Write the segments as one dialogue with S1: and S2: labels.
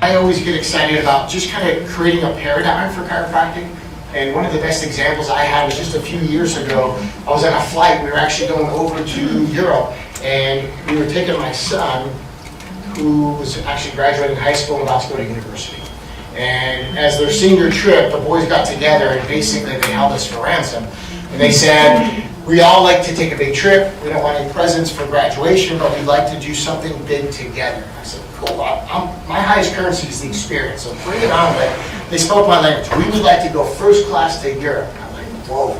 S1: I always get excited about just kind of creating a paradigm for chiropractic. And one of the best examples I had was just a few years ago. I was on a flight. We were actually going over to Europe, and we were taking my son, who was actually graduating high school and about to go to university. And as their senior trip, the boys got together and basically they held us for ransom. And they said, we all like to take a big trip. We don't want any presents for graduation, but we'd like to do something big together. I said, cool. My highest currency is the experience, so bring it on. But they spoke my language. We would like to go first class to Europe. I'm like, whoa.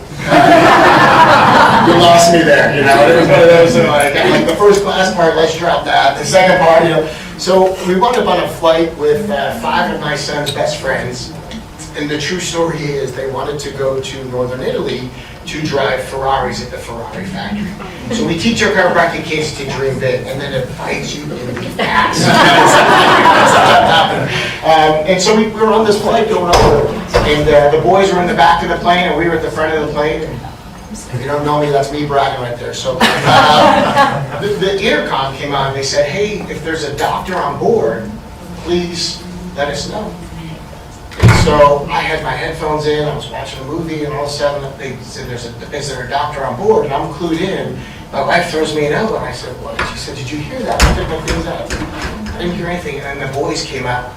S1: You lost me there, you know. It was one of those, like the first class part, let's drop that. The second part, you know. So we wound up on a flight with 5 of my son's best friends. And the true story is they wanted to go to northern Italy to drive Ferraris at the Ferrari factory. So we teach our chiropractic kids to dream big, and then it bites you in the ass. And so we were on this flight going over, and the boys were in the back of the plane, and we were at the front of the plane. If you don't know me, that's me bragging right there. So the intercom came on. They said, hey, if there's a doctor on board, please let us know. And so I had my headphones in, I was watching a movie, and all of a sudden they said, is there a doctor on board? And I'm clued in. My wife throws me an elbow, and I said, what? She said, did you hear that? I didn't know things out. I didn't hear anything. And then the boys came out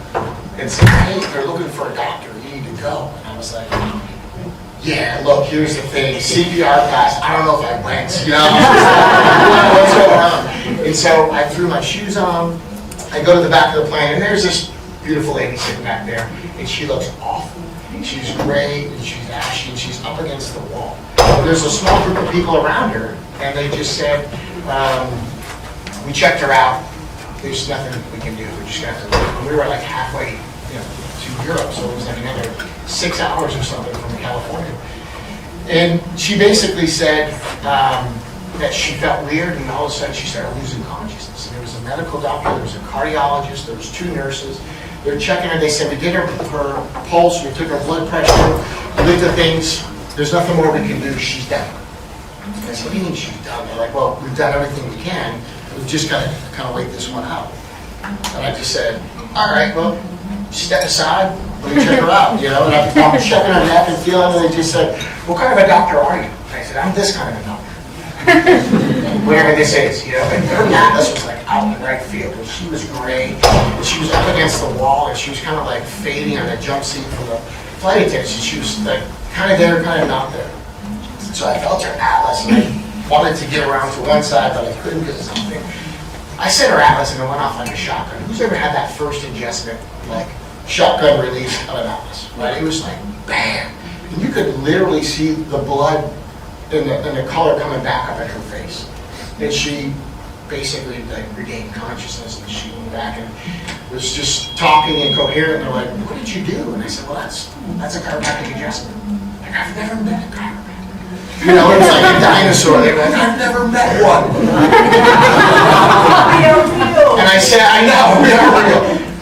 S1: and said, hey, they're looking for a doctor. You need to go. And I was like, yeah, look, here's the thing. CPR class, I don't know if I went. You know, what's going on? And so I threw my shoes on. I go to the back of the plane, and there's this beautiful lady sitting back there, and she looks awful. She's gray, and she's ashy, and she's up against the wall. And there's a small group of people around her, and they just said, we checked her out. There's nothing we can do. We're just going to have to leave. And we were like halfway, to Europe, so it was like another 6 hours or something from California. And she basically said that she felt weird, and all of a sudden she started losing consciousness. And there was a medical doctor, there was a cardiologist, there was 2 nurses. They're checking her. They said, we did her pulse, we took her blood pressure, we looked at things. There's nothing more we can do. She's done. And I said, what do you mean she's done? They're like, well, we've done everything we can. We've just got to kind of wait this one out. And I just said, all right, well, step aside, let me check her out, And I'm checking her neck and feeling, and they just said, what kind of a doctor are you? And I said, I'm this kind of a doctor. Whatever this is, And her atlas was like out in the right field, and she was gray, and she was up against the wall, and she was kind of like fading on the jump seat from the flight attendant. She was like kind of there, kind of not there. So I felt her atlas, and I wanted to get around to one side, but I couldn't because of something. I set her atlas, and it went off like a shotgun. Who's ever had that first adjustment, like shotgun release of an atlas, right? It was like bam, and you could literally see the blood and the color coming back up at her face. And she basically regained consciousness, and she went back and was just talking incoherent. And they're like, what did you do? And I said, well, that's a chiropractic adjustment. Like, I've never met a chiropractor. It was like a dinosaur. They were like, I've never met one. And I said, I know,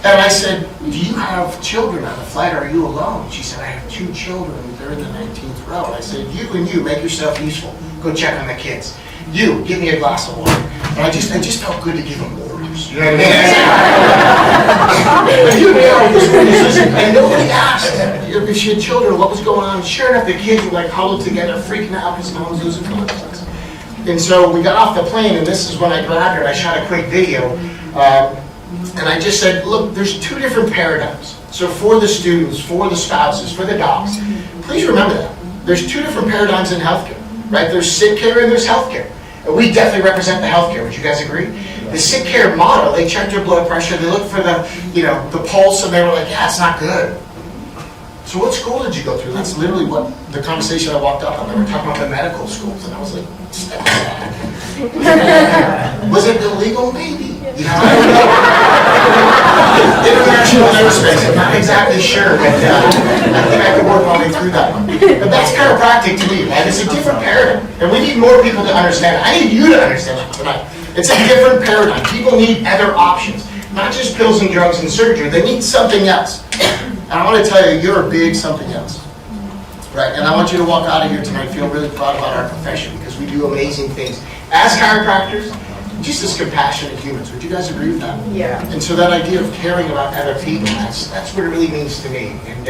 S1: And I said, do you have children on the flight, or are you alone? She said, I have 2 children. They're in the 19th row. And I said, you and you, make yourself useful. Go check on the kids. You, give me a glass of water. And I just felt good to give them orders. You know what I mean? And nobody asked if she had children, what was going on. Sure enough, the kids were like huddled together, freaking out because mom was losing consciousness. And so we got off the plane, and this is when I grabbed her, and I shot a quick video. And I just said, look, there's 2 different paradigms. So for the students, for the spouses, for the docs, please remember that. There's 2 different paradigms in healthcare, right? There's sick care and there's healthcare. And we definitely represent the healthcare. Would you guys agree? The sick care model, they checked their blood pressure, they looked for the pulse, and they were like, yeah, it's not good. So what school did you go through? That's literally what the conversation I walked up on. They were talking about the medical schools, and I was like, step back. Was it illegal? Maybe. I don't know. International aerospace, I'm not exactly sure, but I think I could work my way through that one. But that's chiropractic to me, right? It's a different paradigm, and we need more people to understand it. I need you to understand it tonight. It's a different paradigm. People need other options, not just pills and drugs and surgery. They need something else. And I want to tell you, you're a big something else. Right? And I want you to walk out of here tonight feeling really proud about our profession, because we do amazing things as chiropractors, just as compassionate humans. Would you guys agree with that?
S2: Yeah.
S1: And so that idea of caring about other people, that's what it really means to me. And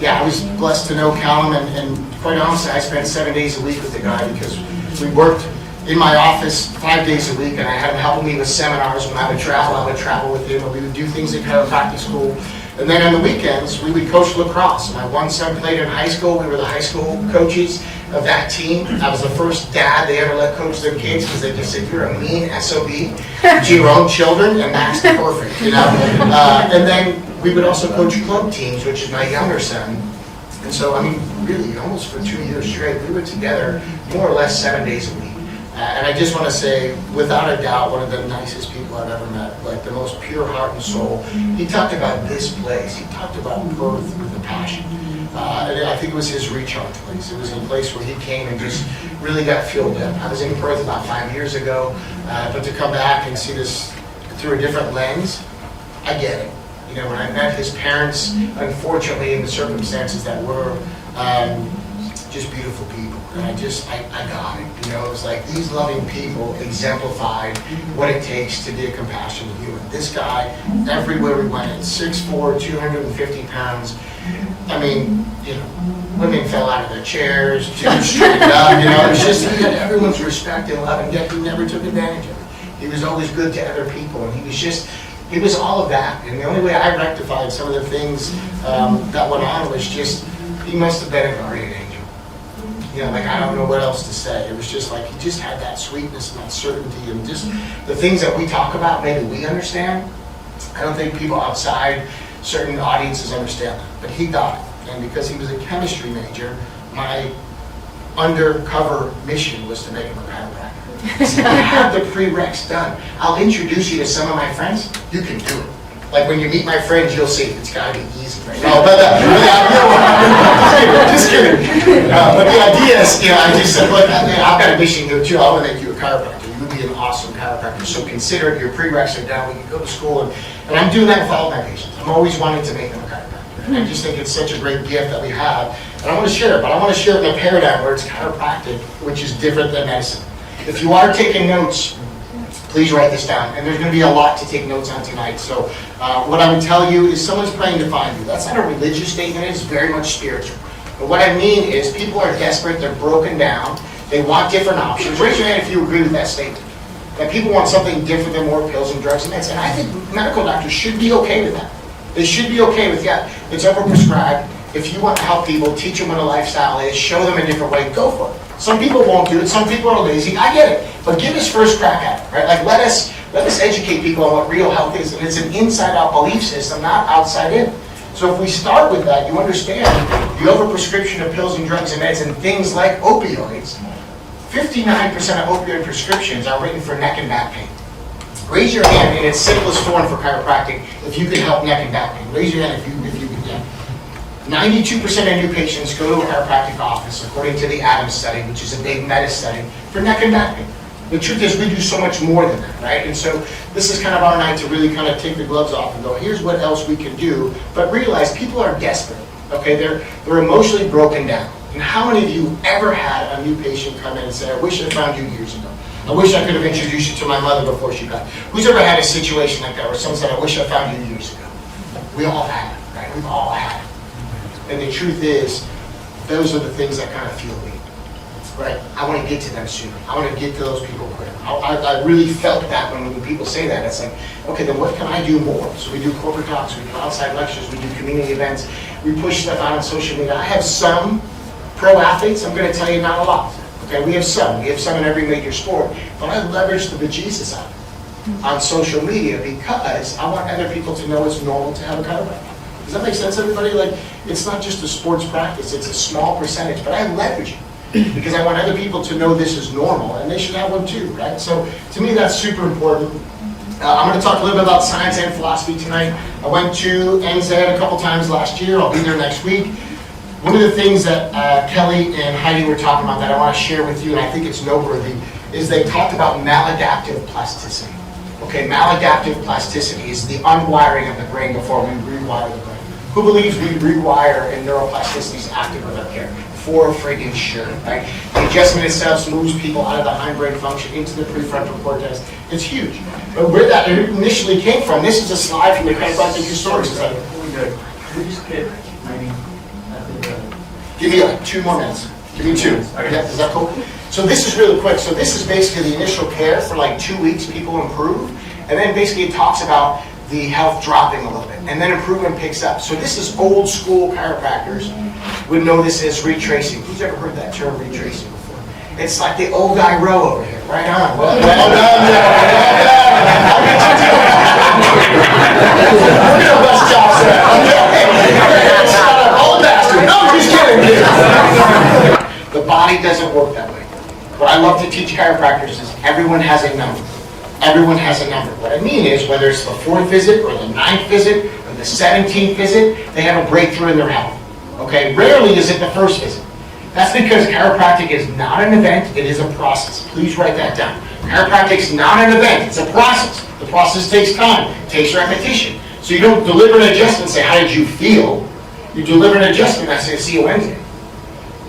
S1: yeah, I was blessed to know Callum, and quite honestly, I spent 7 days a week with the guy because we worked in my office 5 days a week, and I had him helping me with seminars. When I would travel with him, and we would do things at chiropractic school. And then on the weekends, we would coach lacrosse. My one son played in high school. We were the high school coaches of that team. I was the first dad they ever let coach their kids because they just said, you're a mean SOB to your own children, and that's perfect, you know? And then we would also coach club teams, which is my younger son. And so, I mean, really, almost for 2 years straight, we were together more or less 7 days a week. And I just want to say, without a doubt, one of the nicest people I've ever met, like the most pure heart and soul. He talked about this place. He talked about Perth with a passion. And I think it was his recharge place. It was a place where he came and just really got filled up. I was in Perth about 5 years ago, but to come back and see this through a different lens, I get it. You know, when I met his parents, unfortunately, in the circumstances that were just beautiful people. And I got it. You know, it was like these loving people exemplified what it takes to be a compassionate human. This guy, everywhere we went, 6'4", 250 pounds. I mean, you know, women fell out of their chairs, dudes straightened up, you know, it was just, he had everyone's respect and love, and yet he never took advantage of it. He was always good to other people, and he was all of that. And the only way I rectified some of the things that went on was just, he must have been a guardian angel. You know, like, I don't know what else to say. It was just like, he just had that sweetness and that certainty, and just the things that we talk about, maybe we understand. I don't think people outside certain audiences understand that, but he got it. And because he was a chemistry major, my undercover mission was to make him a chiropractor. So I have the prereqs done. I'll introduce you to some of my friends. You can do it. Like when you meet my friends, you'll see it's got to be easy. Right? No, but just kidding. But the idea is, you know, I just said, look, I've got a mission here too. I want to make you a chiropractor. You would be an awesome chiropractor. So consider it. Your prereqs are down. We can go to school, and I'm doing that with all of my patients. I'm always wanting to make them a chiropractor. And I just think it's such a great gift that we have, and I want to share it. But I want to share it in a paradigm where it's chiropractic, which is different than medicine. If you are taking notes, please write this down. And there's going to be a lot to take notes on tonight. So what I would tell you is someone's praying to find you. That's not a religious statement. It's very much spiritual. But what I mean is people are desperate. They're broken down. They want different options. Raise your hand if you agree with that statement. That people want something different than more pills and drugs and meds. And I think medical doctors should be okay with that. They should be okay with, yeah, it's overprescribed. If you want to help people, teach them what a lifestyle is, show them a different way, go for it. Some people won't do it. Some people are lazy. I get it. But give us first crack at it, right? Like let us educate people on what real health is. And it's an inside-out belief system, not outside-in. So if we start with that, you understand the overprescription of pills and drugs and meds and things like opioids. 59% of opioid prescriptions are written for neck and back pain. Raise your hand in its simplest form for chiropractic if you can help neck and back pain. Raise your hand if you can. Yeah. 92% of new patients go to a chiropractic office, according to the Adams study, which is a big meta study, for neck and back pain. The truth is we do so much more than that, right? And so this is kind of our night to really kind of take the gloves off and go, here's what else we can do, but realize people are desperate, okay? They're emotionally broken down. And how many of you ever had a new patient come in and say, I wish I found you years ago. I wish I could have introduced you to my mother before she died. Who's ever had a situation like that where someone said, I wish I found you years ago? We all have it, right? We've all had it. And the truth is, those are the things that kind of fuel me, right? I want to get to them sooner. I want to get to those people quicker. I really felt that when people say that. It's like, okay, then what can I do more? So we do corporate talks, we do outside lectures, we do community events, we push stuff out on social media. I have some pro athletes, I'm going to tell you not a lot. Okay, we have some in every major sport, but I leverage the bejesus out of it on social media because I want other people to know it's normal to have a chiropractor. Does that make sense, everybody? Like, it's not just a sports practice, it's a small percentage, but I leverage it because I want other people to know this is normal, and they should have one too, right? So, to me, that's super important. I'm going to talk a little bit about science and philosophy tonight. I went to NZ a couple times last year. I'll be there next week. One of the things that Kelly and Heidi were talking about that I want to share with you, and I think it's noteworthy, is they talked about maladaptive plasticity. Okay, maladaptive plasticity is the unwiring of the brain before we rewire the brain. Who believes we rewire and neuroplasticity is active with our care? for friggin' sure, right? The adjustment itself moves people out of the hindbrain function into the prefrontal cortex. It's huge. But where that initially came from, this is a slide from the Chiropractic Historic Society.
S2: We just get maybe
S1: Give me like 2 more minutes. Give me 2.
S2: Okay.
S1: Yeah, is that cool? So this is really quick. So this is basically the initial care for like 2 weeks, people improve. And then basically it talks about the health dropping a little bit. And then improvement picks up. So this is old school chiropractors would know this as retracing. Who's ever heard that term retracing before? It's like the old guy row over here. Right on. Well done. We're going to bust chops there. Old bastard. No, just kidding. The body doesn't work that way. What I love to teach chiropractors is everyone has a number. Everyone has a number. What I mean is, whether it's the 4th visit or the 9th visit or the 17th visit, they have a breakthrough in their health. Okay? Rarely is it the 1st visit. That's because chiropractic is not an event, it is a process. Please write that down. Chiropractic is not an event, it's a process. The process takes time, takes repetition. So you don't deliver an adjustment and say, how did you feel? You deliver an adjustment and say, see you Wednesday.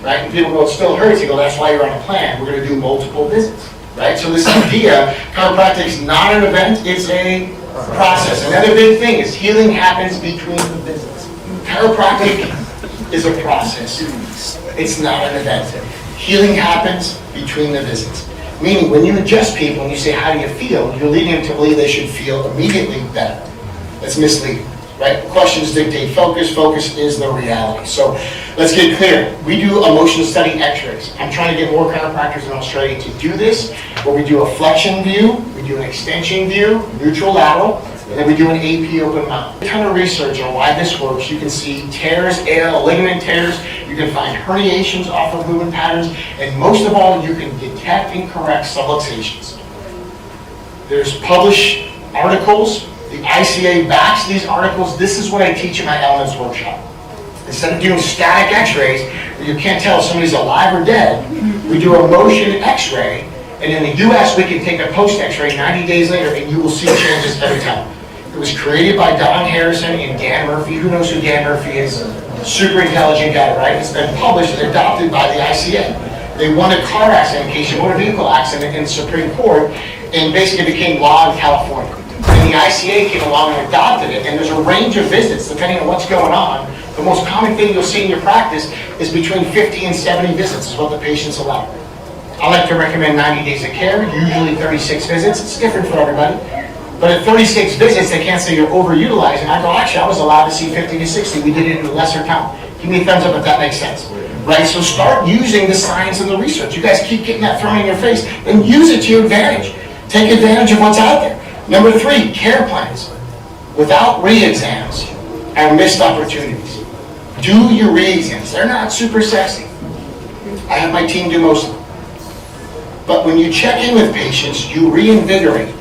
S1: Right? And people go, it still hurts. You go, that's why you're on a plan. We're going to do multiple visits. Right? So this idea, chiropractic is not an event, it's a process. Another big thing is healing happens between the visits. Chiropractic is a process. It's not an event. Healing happens between the visits. Meaning, when you adjust people and you say, how do you feel? You're leading them to believe they should feel immediately better. That's misleading. Right? Questions dictate focus. Focus is the reality. So let's get clear. We do a motion study x-rays. I'm trying to get more chiropractors in Australia to do this, where we do a flexion view, we do an extension view, neutral lateral, and then we do an AP open mouth. A ton of research on why this works. You can see tears, AL, ligament tears. You can find herniations off of movement patterns. And most of all, you can detect and correct subluxations. There's published articles. The ICA backs these articles. This is what I teach in my Elements workshop. Instead of doing static x-rays, where you can't tell if somebody's alive or dead, we do a motion x-ray, and in the US, we can take a post x-ray 90 days later, and you will see changes every time. It was created by Don Harrison and Dan Murphy. Who knows who Dan Murphy is? Super intelligent guy, right? It's been published and adopted by the ICA. They won a car accident case, a motor vehicle accident in the Supreme Court, and basically became law in California. And the ICA came along and adopted it, and there's a range of visits depending on what's going on. The most common thing you'll see in your practice is between 50 and 70 visits is what the patients allow. I like to recommend 90 days of care, usually 36 visits. It's different for everybody. But at 36 visits, they can't say you're overutilizing. I go, actually, I was allowed to see 50 to 60. We did it in a lesser time. Give me a thumbs up if that makes sense. Right? So start using the science and the research. You guys keep getting that thrown in your face, then use it to your advantage. Take advantage of what's out there. Number 3, care plans. Without re-exams are missed opportunities. Do your re-exams. They're not super sexy. I have my team do most of them. But when you check in with patients, you reinvigorate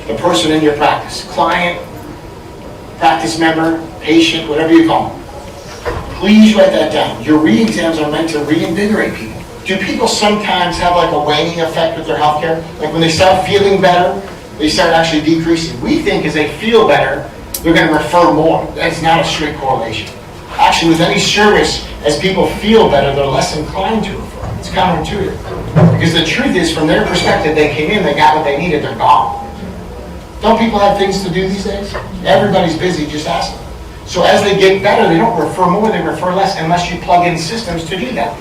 S1: the person in your practice. Client, practice member, patient, whatever you call them. Please write that down. Your re-exams are meant to reinvigorate people. Do people sometimes have like a waning effect with their healthcare? Like when they start feeling better, they start actually decreasing. We think as they feel better, they're going to refer more. That's not a strict correlation. Actually, with any service, as people feel better, they're less inclined to refer. It's counterintuitive. Because the truth is, from their perspective, they came in, they got what they needed, they're gone. Don't people have things to do these days? Everybody's busy, just ask them. So as they get better, they don't refer more, they refer less, unless you plug in systems to do that.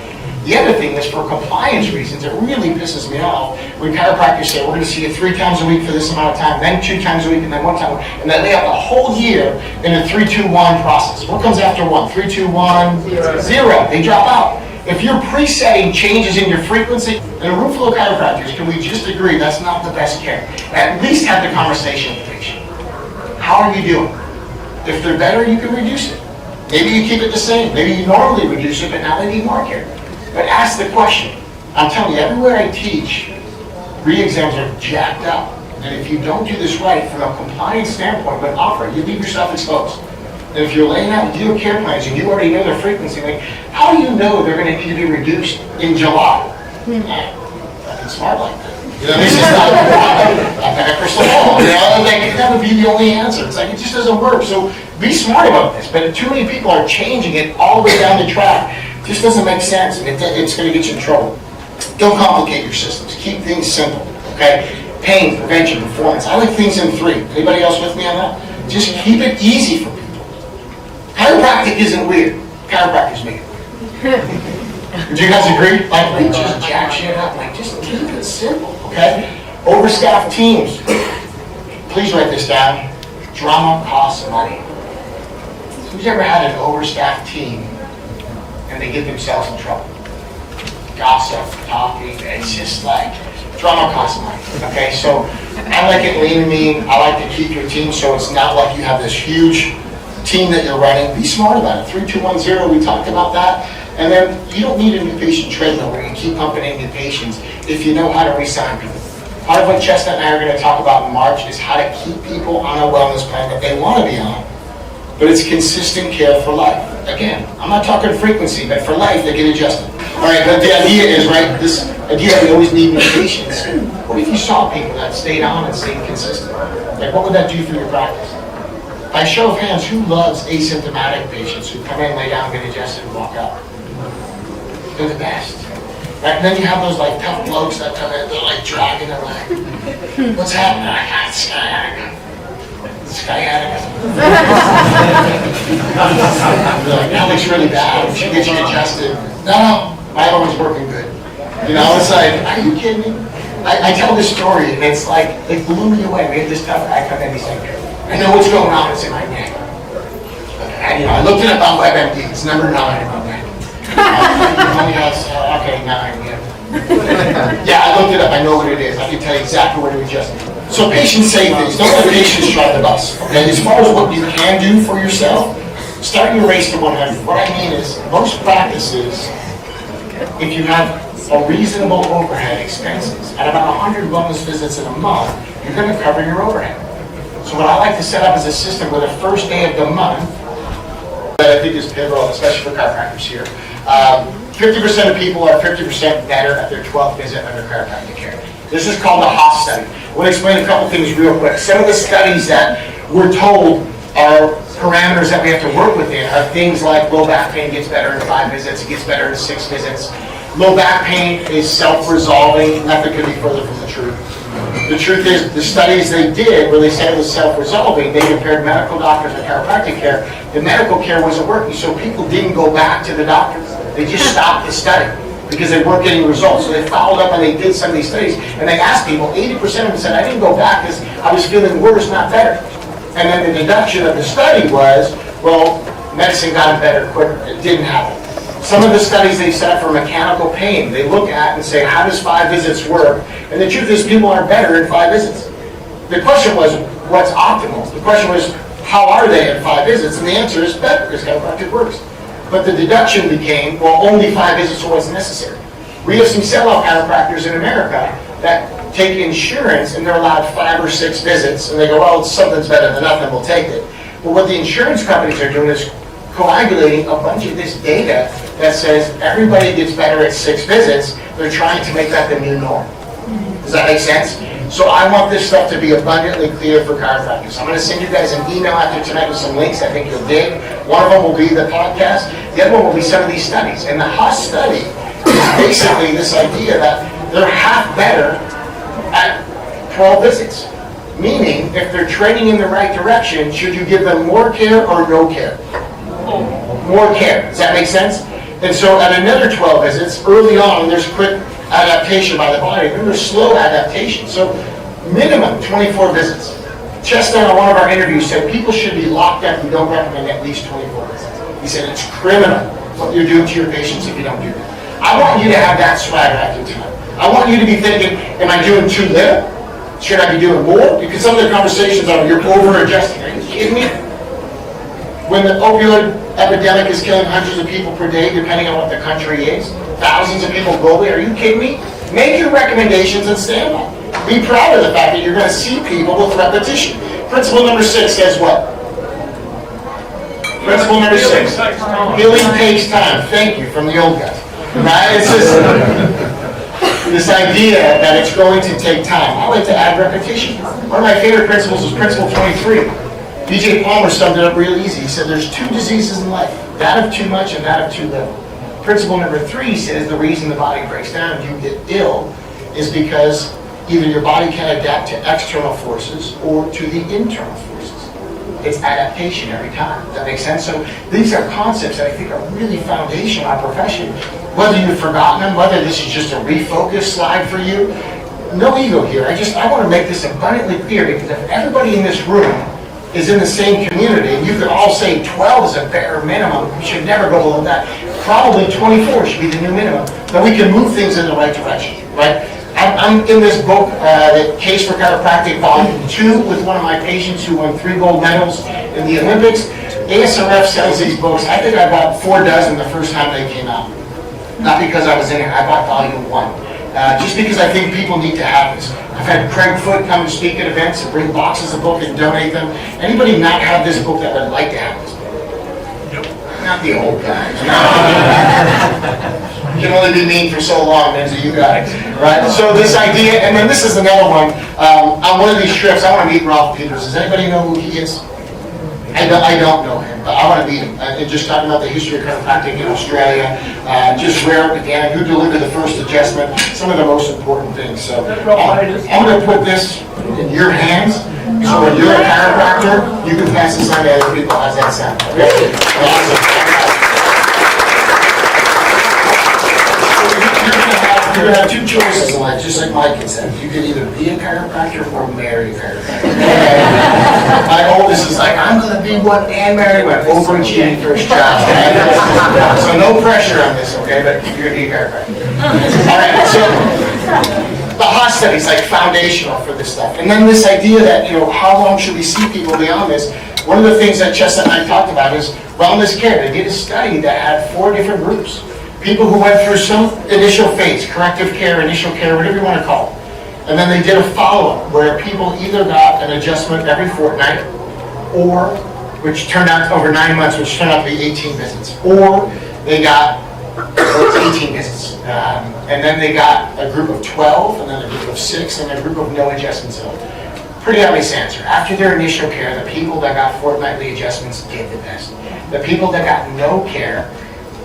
S1: The other thing is, for compliance reasons, it really pisses me off when chiropractors say, we're going to see you 3 times a week for this amount of time, then 2 times a week, and then 1 time, and they lay out the whole year in a 3-2-1 process. What comes after 1? 3-2-1, 0. They drop out. If you're presetting changes in your frequency, in a room full of chiropractors, can we just agree that's not the best care? At least have the conversation with the patient. How are you doing? If they're better, you can reduce it. Maybe you keep it the same. Maybe you normally reduce it, but now they need more care. But ask the question. I'm telling you, everywhere I teach, re-exams are jacked up. And if you don't do this right from a compliance standpoint, but offer it, you leave yourself exposed. And if you're laying out your care plans and you already know their frequency, like, how do you know they're going to need to be reduced in July? Fucking smart like that. You know, this is not a crystal ball. You know, like, that would be the only answer. It's like, it just doesn't work. So be smart about this. But too many people are changing it all the way down the track. Just doesn't make sense, and it's going to get you in trouble. Don't complicate your systems. Keep things simple, okay? Pain, prevention, performance. I like things in 3. Anybody else with me on that? Just keep it easy for people. Chiropractic isn't weird. Chiropractors make it weird. Do you guys agree? Like, we just jack shit up. Like, just keep it simple, okay? Overstaffed teams. Please write this down. Drama costs money. Who's ever had an overstaffed team and they get themselves in trouble? Gossip, talking, it's just like, drama costs money, okay? So I like it lean and mean. I like to keep your team so it's not like you have this huge team that you're running. Be smart about it. 3210, we talked about that. And then you don't need a new patient treadmill where you keep pumping in new patients if you know how to re-sign people. Part of what Chestnut and I are going to talk about in March is how to keep people on a wellness plan that they want to be on. But it's consistent care for life. Again, I'm not talking frequency, but for life, they get adjusted. All right, but the idea is, right, this idea that we always need new patients. What if you saw people that stayed on and stayed consistent? Like, what would that do for your practice? By show of hands, who loves asymptomatic patients who come in, lay down, get adjusted, and walk out? They're the best. Right? And then you have those like tough blokes that come in, they're like dragging their leg. What's happening? I got sciatica. Sciatica. They're like, that looks really bad. We should get you adjusted. No, my other one's working good. You know, it's like, are you kidding me? I tell this story and it's like, it blew me away. We had this tough guy come in, he's like, I know what's going on, it's in my neck. And, I looked it up on WebMD, it's number 9 in my neck. Only has, okay, 9, yeah. Yeah, I looked it up, I know what it is. I can tell you exactly where to adjust it. So patient safety, don't let patients drive the bus. Okay, as far as what you can do for yourself, start your race to 100. What I mean is, most practices, if you have a reasonable overhead expenses, at about 100 wellness visits in a month, you're going to cover your overhead. So what I like to set up is a system where the first day of the month, that I think is pivotal, especially for chiropractors here, 50% of people are 50% better at their 12th visit under chiropractic care. This is called the MAHA study. I want to explain a couple things real quick. Some of the studies that we're told are parameters that we have to work within are things like low back pain gets better in 5 visits, it gets better in 6 visits. Low back pain is self-resolving, nothing could be further from the truth. The truth is, the studies they did, where they said it was self-resolving, they compared medical doctors and chiropractic care. The medical care wasn't working, so people didn't go back to the doctors. They just stopped the study because they weren't getting results. So they followed up and they did some of these studies, and they asked people, 80% of them said, I didn't go back because I was feeling worse, not better. And then the deduction of the study was, well, medicine got them better quicker. It didn't happen. Some of the studies they set up for mechanical pain, they look at and say, how does 5 visits work? And the truth is, people aren't better in 5 visits. The question was, what's optimal? The question was, how are they in 5 visits? And the answer is better, because chiropractic works. But the deduction became, well, only 5 visits are what's necessary. We have some sellout chiropractors in America that take insurance and they're allowed 5 or 6 visits, and they go, well, something's better than nothing, we'll take it. But what the insurance companies are doing is coagulating a bunch of this data that says everybody gets better at 6 visits. They're trying to make that the new norm. Does that make sense? So I want this stuff to be abundantly clear for chiropractors. I'm going to send you guys an email after tonight with some links I think you'll dig. One of them will be the podcast. The other one will be some of these studies. And the HUS study is basically this idea that they're half better at 12 visits. Meaning, if they're training in the right direction, should you give them more care or no care? More care. Does that make sense? And so at another 12 visits, early on, there's quick adaptation by the body, then there's slow adaptation. So minimum 24 visits. Chestnut on one of our interviews said people should be locked up. We don't recommend at least 24 visits. He said it's criminal what you're doing to your patients if you don't do that. I want you to have that swagger after tonight. I want you to be thinking, am I doing too little? Should I be doing more? Because some of the conversations are, you're over-adjusting. Are you kidding me? When the opioid epidemic is killing hundreds of people per day, depending on what the country is, thousands of people globally, are you kidding me? Make your recommendations and stand on them. Be proud of the fact that you're going to see people with repetition. Principle number 6 says what? Principle number 6. Healing takes time. Thank you, from the old guys. Right? It's just this idea that it's going to take time. I like to add repetition. One of my favorite principles is principle 23. DJ Palmer summed it up real easy. He said there's 2 diseases in life, that of too much and that of too little. Principle number 3 says the reason the body breaks down, you get ill, is because either your body can adapt to external forces or to the internal forces. It's adaptation every time. Does that make sense? So these are concepts that I think are really foundational in our profession. Whether you've forgotten them, whether this is just a refocus slide for you, no ego here. I want to make this abundantly clear, because if everybody in this room is in the same community, and you could all say 12 is a bare minimum, we should never go below that. Probably 24 should be the new minimum. But we can move things in the right direction, right? I'm in this book, the Case for Chiropractic, Volume 2, with one of my patients who won 3 gold medals in the Olympics. ASRF sells these books. I think I bought 4 dozen the first time they came out. Not because I was in it, I bought Volume 1. Just because I think people need to have this. I've had Craig Foote come and speak at events and bring boxes of books and donate them. Anybody not have this book that would like to have this book? Not the old guys. You can only be mean for so long, Lindsay, you got it. Right? So this idea, and then this is another one. On one of these trips, I want to meet Ralph Peters. Does anybody know who he is? I don't know him, but I want to meet him. And just talking about the history of chiropractic in Australia, just where it began, who delivered the first adjustment, some of the most important things. So I'm going to put this in your hands. So when you're a chiropractor, you can pass this on to other people. How's that sound? Okay? You're going to have 2 choices in life, just like Mike had said. You can either be a chiropractor or marry a chiropractor. My oldest is like, I'm going to be one and marry one, overachieving first child. So no pressure on this, okay? But you're going to be a chiropractor. All right, so the MAHA study is like foundational for this stuff. And then this idea that, how long should we see people beyond this? One of the things that Chestnut and I talked about is wellness care. They did a study that had 4 different groups. People who went through some initial phase, corrective care, initial care, whatever you want to call it. And then they did a follow-up where people either got an adjustment every fortnight, or, which turned out over 9 months, which turned out to be 18 visits, or they got 18 visits. And then they got a group of 12, and then a group of 6, and a group of no adjustments at all. Pretty obvious answer. After their initial care, the people that got fortnightly adjustments did the best. The people that got no care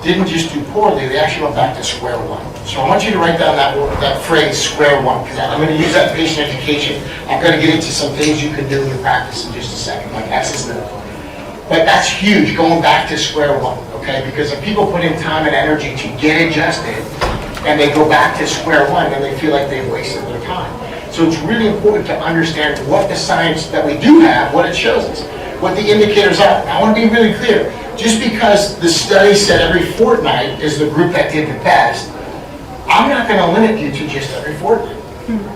S1: didn't just do poorly, they actually went back to square one. So I want you to write down that phrase, square one, because I'm going to use that in patient education. I'm going to get into some things you can do in your practice in just a second, like access limit. But that's huge, going back to square one, okay? Because if people put in time and energy to get adjusted, and they go back to square one, then they feel like they've wasted their time. So it's really important to understand what the science that we do have, what it shows us, what the indicators are. I want to be really clear. Just because the study said every fortnight is the group that did the best, I'm not going to limit you to just every fortnight.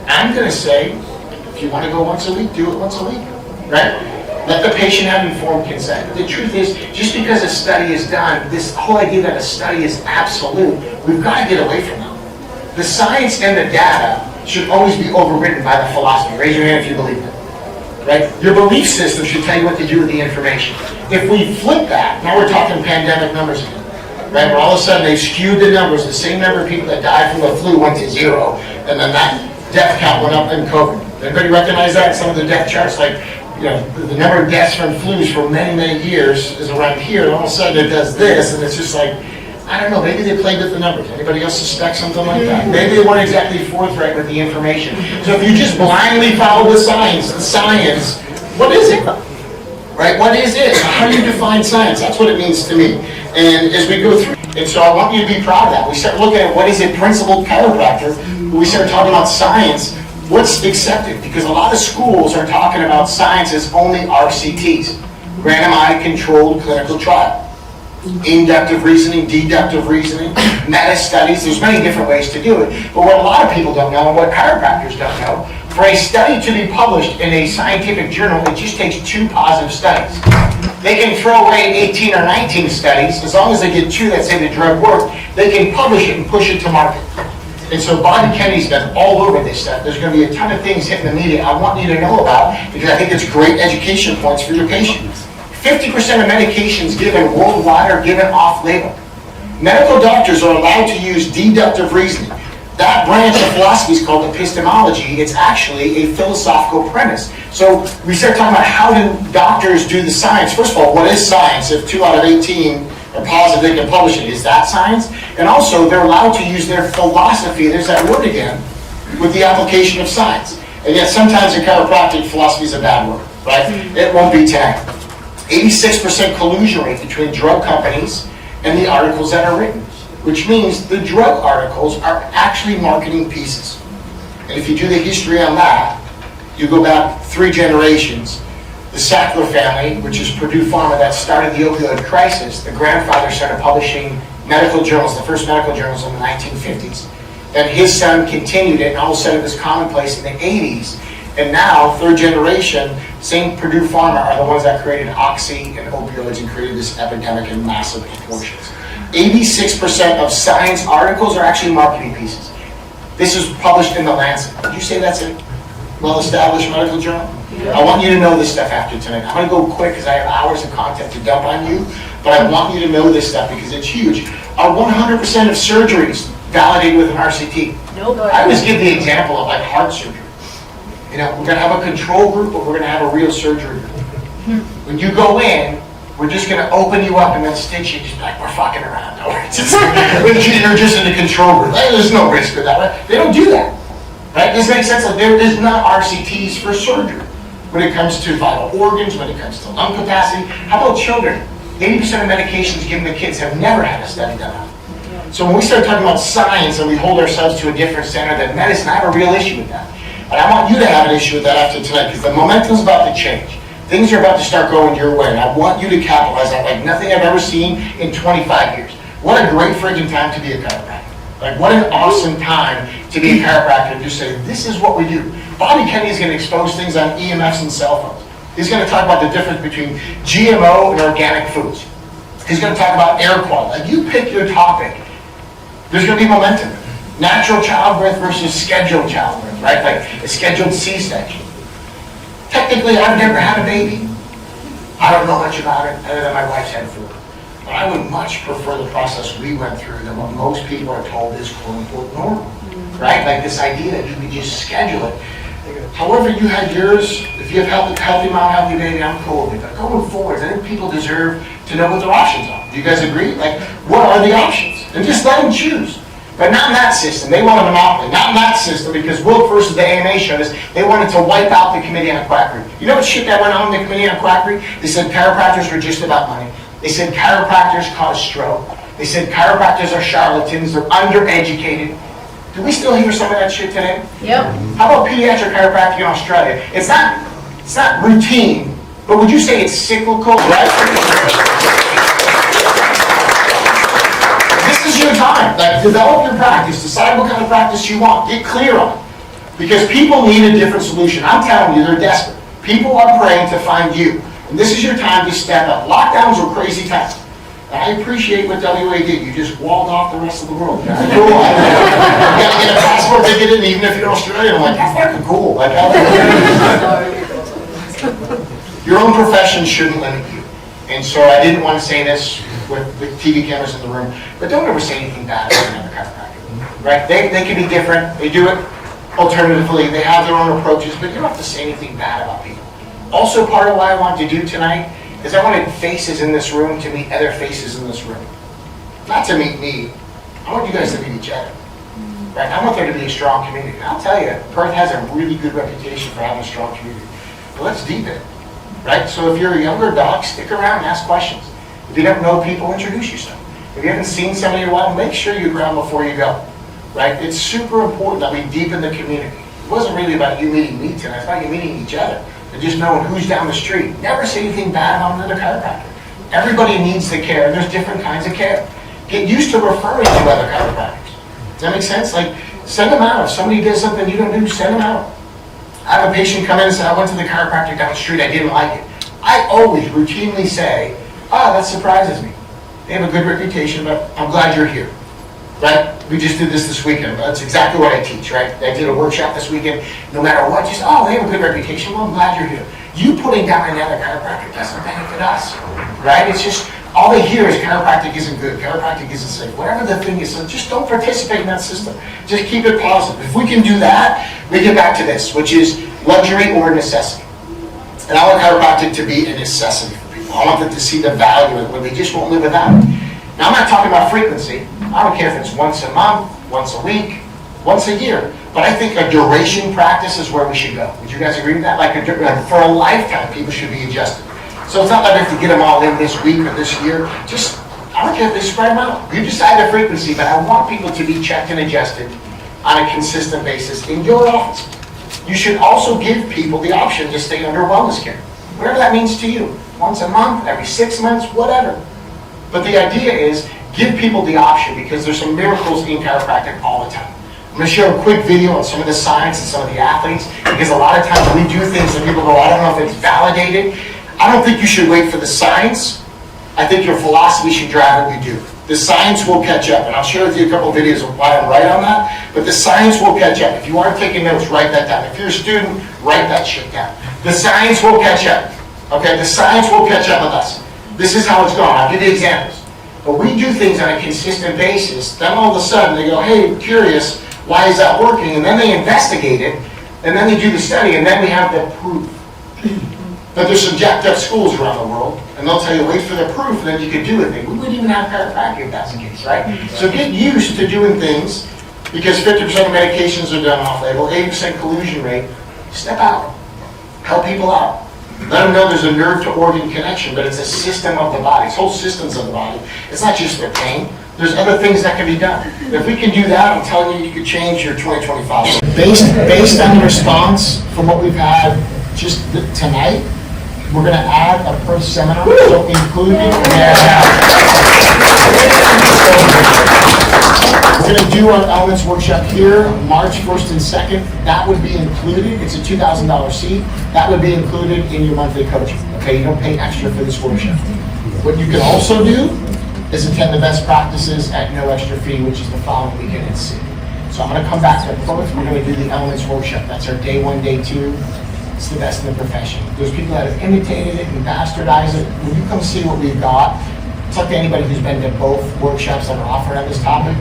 S1: I'm going to say, if you want to go once a week, do it once a week, right? Let the patient have informed consent. But the truth is, just because a study is done, this whole idea that a study is absolute, we've got to get away from that. The science and the data should always be overridden by the philosophy. Raise your hand if you believe it. Right? Your belief system should tell you what to do with the information. If we flip that, now we're talking pandemic numbers again, right? Where all of a sudden they've skewed the numbers. The same number of people that died from the flu went to 0, and then that death count went up in COVID. Everybody recognize that? Some of the death charts, like, the number of deaths from flus for many, many years is around here, and all of a sudden it does this, and it's just like, I don't know, maybe they played with the numbers. Anybody else suspect something like that? Maybe they weren't exactly forthright with the information. So if you just blindly follow the science, what is it? Right? What is it? How do you define science? That's what it means to me. And as we go through, and so I want you to be proud of that. We start looking at what is a principled chiropractor. We start talking about science. What's accepted? Because a lot of schools are talking about science as only RCTs, randomized controlled clinical trial. Inductive reasoning, deductive reasoning, meta-studies, there's many different ways to do it. But what a lot of people don't know, and what chiropractors don't know, for a study to be published in a scientific journal, it just takes 2 positive studies. They can throw away 18 or 19 studies, as long as they get 2 that say the drug worked, they can publish it and push it to market. And so Bobby Kennedy's been all over this stuff. There's going to be a ton of things hitting the media I want you to know about, because I think it's great education points for your patients. 50% of medications given worldwide are given off-label. Medical doctors are allowed to use deductive reasoning. That branch of philosophy is called epistemology. It's actually a philosophical premise. So we start talking about how do doctors do the science. First of all, what is science if 2 out of 18 are positive, they can publish it. Is that science? And also, they're allowed to use their philosophy, there's that word again, with the application of science. And yet sometimes in chiropractic, philosophy is a bad word, right? It won't be today. 86% collusion rate between drug companies and the articles that are written, which means the drug articles are actually marketing pieces. And if you do the history on that, you go back 3 generations. The Sackler family, which is Purdue Pharma, that started the opioid crisis, the grandfather started publishing medical journals, the first medical journals in the 1950s. Then his son continued it, and all of a sudden it was commonplace in the 80s. And now, 3rd generation, same Purdue Pharma are the ones that created Oxy and opioids and created this epidemic in massive proportions. 86% of science articles are actually marketing pieces. This is published in The Lancet. Did you say that's a well-established medical journal? Yeah. I want you to know this stuff after tonight. I'm going to go quick because I have hours of content to dump on you, but I want you to know this stuff because it's huge. Are 100% of surgeries validated with an RCT?
S3: Nope.
S1: I always give the example of like heart surgery. You know, we're going to have a control group, but we're going to have a real surgery group. When you go in, we're just going to open you up and then stitch you. Just like, we're fucking around. No, it's just, you're just in the control group. There's no risk with that. Right? They don't do that. Right? This makes sense. Like there is not RCTs for surgery when it comes to vital organs, when it comes to lung capacity. How about children? 80% of medications given to kids have never had a study done on it. So when we start talking about science and we hold ourselves to a different standard than medicine, I have a real issue with that. And I want you to have an issue with that after tonight because the momentum's about to change. Things are about to start going your way, and I want you to capitalize on like nothing I've ever seen in 25 years. What a great friggin' time to be a chiropractor. Like, what an awesome time to be a chiropractor and just say, this is what we do. Bobby Kennedy is going to expose things on EMFs and cell phones. He's going to talk about the difference between GMO and organic foods. He's going to talk about air quality. Like, you pick your topic. There's going to be momentum. Natural childbirth versus scheduled childbirth, right? Like a scheduled C-section. Technically, I've never had a baby. I don't know much about it other than my wife's had 4. But I would much prefer the process we went through than what most people are told is quote-unquote normal, right? Like this idea that you can just schedule it. However you had yours, if you have healthy mom, healthy baby, I'm cool with it. But going forward, I think people deserve to know what their options are. Do you guys agree? Like, what are the options? And just let them choose. But not in that system. They want a monopoly. Not in that system because Wilk versus the AMA showed us they wanted to wipe out the Committee on Quackery. You know what shit that went on in the Committee on Quackery? They said chiropractors were just about money. They said chiropractors cause stroke. They said chiropractors are charlatans. They're undereducated. Do we still hear some of that shit today?
S3: Yep.
S1: How about pediatric chiropractic in Australia? It's not routine, but would you say it's cyclical, right? This is your time. Like, develop your practice. Decide what kind of practice you want. Get clear on it. Because people need a different solution. I'm telling you, they're desperate. People are praying to find you. And this is your time to step up. Lockdowns were crazy times. And I appreciate what WA did. You just walled off the rest of the world. That's cool. You got to get a passport to get in, even if you're Australian. I'm like, that's fucking cool. Like, your own profession shouldn't limit you. And so I didn't want to say this with the TV cameras in the room, but don't ever say anything bad about another chiropractor. Right? They can be different. They do it alternatively. They have their own approaches, but you don't have to say anything bad about people. Also, part of what I want to do tonight is I wanted faces in this room to meet other faces in this room. Not to meet me. I want you guys to meet each other. Right? I want there to be a strong community. And I'll tell you, Perth has a really good reputation for having a strong community. But let's deepen it. Right? So if you're a younger doc, stick around and ask questions. If you don't know people, introduce yourself. If you haven't seen somebody in a while, make sure you grab them before you go. Right? It's super important that we deepen the community. It wasn't really about you meeting me tonight. It's about you meeting each other. And just knowing who's down the street. Never say anything bad about another chiropractor. Everybody needs the care. There's different kinds of care. Get used to referring to other chiropractors. Does that make sense? Like, send them out. If somebody does something you don't do, send them out. I have a patient come in and say, I went to the chiropractor down the street, I didn't like it. I always routinely say, that surprises me. They have a good reputation, but I'm glad you're here. Right? We just did this weekend. That's exactly what I teach, right? I did a workshop this weekend. No matter what, just, they have a good reputation. Well, I'm glad you're here. You putting down another chiropractor doesn't benefit us, right? It's just, all they hear is chiropractic isn't good, chiropractic isn't safe. Whatever the thing is, so just don't participate in that system. Just keep it positive. If we can do that, we get back to this, which is luxury or necessity. And I want chiropractic to be a necessity for people. I want them to see the value of it, where they just won't live without it. Now, I'm not talking about frequency. I don't care if it's once a month, once a week, once a year. But I think a duration practice is where we should go. Would you guys agree with that? Like for a lifetime, people should be adjusted. So it's not like we have to get them all in this week or this year. Just, I don't care if they spread them out. You decide the frequency, but I want people to be checked and adjusted on a consistent basis in your office. You should also give people the option to stay under wellness care. Whatever that means to you. Once a month, every 6 months, whatever. But the idea is, give people the option because there's some miracles in chiropractic all the time. I'm going to share a quick video on some of the science and some of the athletes because a lot of times we do things and people go, I don't know if it's validated. I don't think you should wait for the science. I think your philosophy should drive what you do. The science will catch up, and I'll share with you a couple of videos of why I'm right on that, but the science will catch up. If you aren't taking notes, write that down. If you're a student, write that shit down. The science will catch up, okay? The science will catch up with us. This is how it's going. I'll give you examples. But we do things on a consistent basis, then all of a sudden they go, hey, curious, why is that working? And then they investigate it, and then they do the study, and then we have the proof. But there's some jacked up schools around the world, and they'll tell you, wait for the proof, and then you could do a thing. We wouldn't even have chiropractic if that's the case, right? So get used to doing things, because 50% of medications are done off-label, 80% collusion rate. Step out. Help people out. Let them know there's a nerve-to-organ connection, but it's a system of the body. It's whole systems of the body. It's not just their pain. There's other things that can be done. If we can do that, I'm telling you, you could change your 2025. Based on the response from what we've had just tonight, we're going to add a Perth seminar, so including we're going to do our elements workshop here, March 1st and 2nd. That would be included. It's a $2,000 seat. That would be included in your monthly coaching. Okay, you don't pay extra for this workshop. What you can also do is attend the best practices at no extra fee, which is the following weekend in Sydney. So I'm going to come back to Perth. We're going to do the elements workshop. That's our day 1, day 2. It's the best in the profession. There's people that have imitated it and bastardized it. When you come see what we've got, talk to anybody who's been to both workshops that are offered on this topic.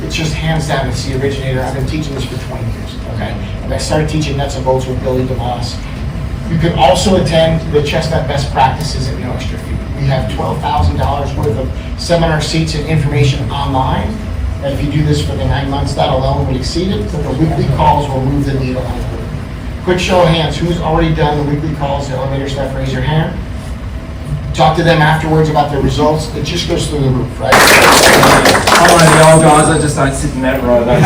S1: It's just hands down, it's the originator. I've been teaching this for 20 years, okay? And I started teaching nuts and bolts with Billy DeMoss. You can also attend the Chestnut Best Practices at no extra fee. We have $12,000 worth of seminar seats and information online. And if you do this for the 9 months, that alone would exceed it, but the weekly calls will move the needle on it. Quick show of hands, who's already done the weekly calls, the elevator stuff, raise your hand. Talk to them afterwards about their results. It just goes through the roof, right?
S3: I'm one of the old guys, I just don't sit in that row though.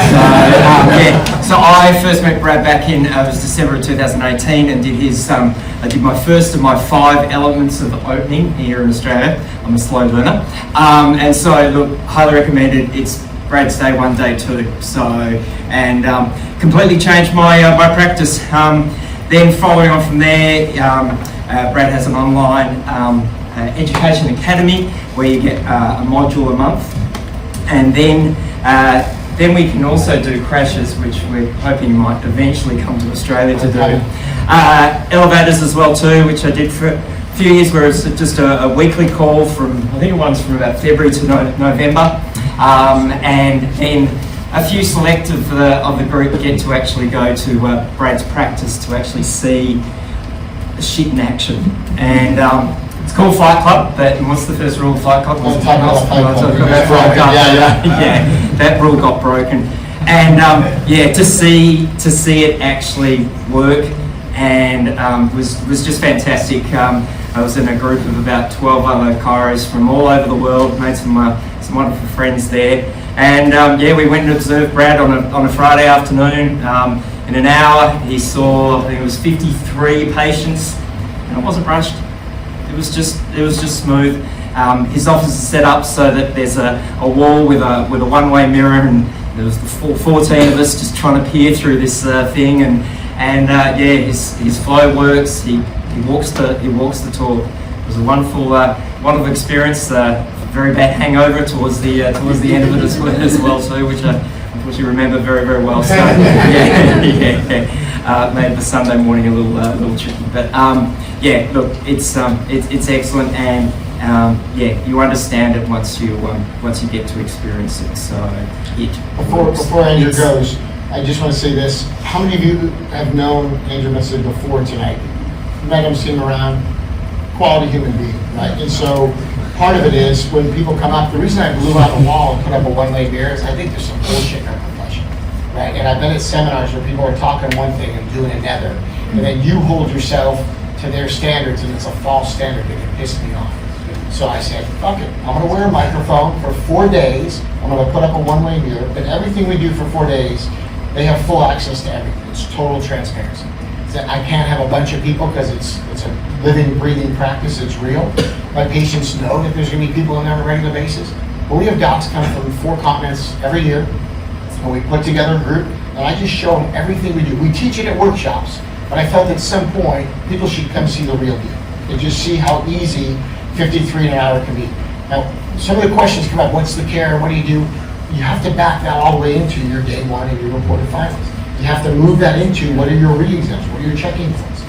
S3: So I first met Brad back in, it was December of 2018 and did his, I did my first of my 5 elements of opening here in Australia. I'm a slow learner. And so look, highly recommended. It's Brad's day 1, day 2. So, and completely changed my my practice. Then following on from there, Brad has an online education academy where you get a module a month, and then we can also do crashes, which we're hoping you might eventually come to Australia to do. Elevators as well too, which I did for a few years, where it's just a weekly call from, I think it runs from about February to November, and then a few select of the group get to actually go to Brad's practice to actually see shit in action. And it's called Fight Club, but what's the first rule of Fight Club? Yeah, that rule got broken. And to see it actually work, and was just fantastic. I was in a group of about 12 other chiros from all over the world, made some wonderful friends there. And we went and observed Brad on a Friday afternoon. In an hour, he saw, I think it was 53 patients, and it wasn't rushed. It was just smooth. His office is set up so that there's a wall with a one-way mirror, and there was the 14 of us just trying to peer through this thing, and his flow works. He walks the talk. It was a wonderful experience. Very bad hangover towards the end of it as well too, which I unfortunately remember very, very well. So made the Sunday morning a little tricky, but look, it's excellent, and you understand it once you get to experience it. So
S1: before Andrew goes, I just want to say this: how many of you have known Andrew Messud before tonight? Met him, seen him around, quality human being, right? And so part of it is when people come up, the reason I blew out the wall and put up a one-way mirror is I think there's some bullshit in our profession, right? And I've been at seminars where people are talking one thing and doing another, and then you hold yourself to their standards and it's a false standard that can piss me off. So I said, fuck it, I'm gonna wear a microphone for 4 days, I'm gonna put up a one-way mirror, but everything we do for 4 days, they have full access to everything. It's total transparency. I can't have a bunch of people because it's a living, breathing practice, it's real. My patients know that there's gonna be people in there on a regular basis. But we have docs come from 4 continents every year, and we put together a group, and I just show them everything we do. We teach it at workshops, but I felt at some point, people should come see the real deal and just see how easy 53 an hour can be. Now, some of the questions come up, what's the care, what do? You have to back that all the way into your day 1 and your reported findings. You have to move that into what are your re-exams, what are your checking points.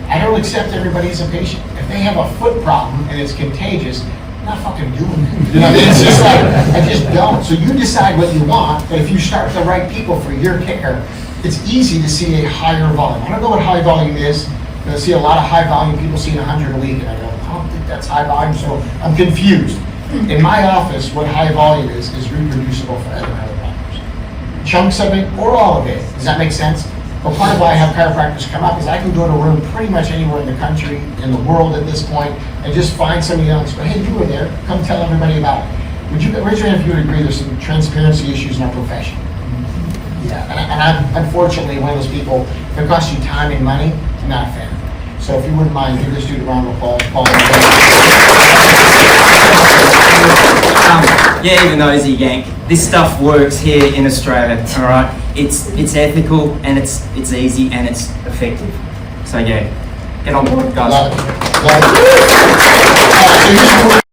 S1: I don't accept everybody as a patient. If they have a foot problem and it's contagious, I'm not fucking doing it. You know, it's just like, I just don't. So you decide what you want, but if you start with the right people for your care, it's easy to see a higher volume. I don't know what high volume is. I see a lot of high volume people seeing 100 a week, and I go, I don't think that's high volume, so I'm confused. In my office, what high volume is reproducible for other chiropractors. Chunks of it or all of it. Does that make sense? But part of why I have chiropractors come up is I can go to a room pretty much anywhere in the country, in the world at this point, and just find somebody else. Go, hey, you were there. Come tell everybody about it. Would you raise your hand if you would agree there's some transparency issues in our profession? Yeah, and I'm unfortunately one of those people, if it costs you time and money, I'm not a fan. So if you wouldn't mind, give this dude a round of applause. Paul.
S3: Yeah, even though he's a Yank, this stuff works here in Australia, all right? It's ethical, and it's easy, and it's effective. So yeah, get on board, guys.
S1: Love it. Love it. So here's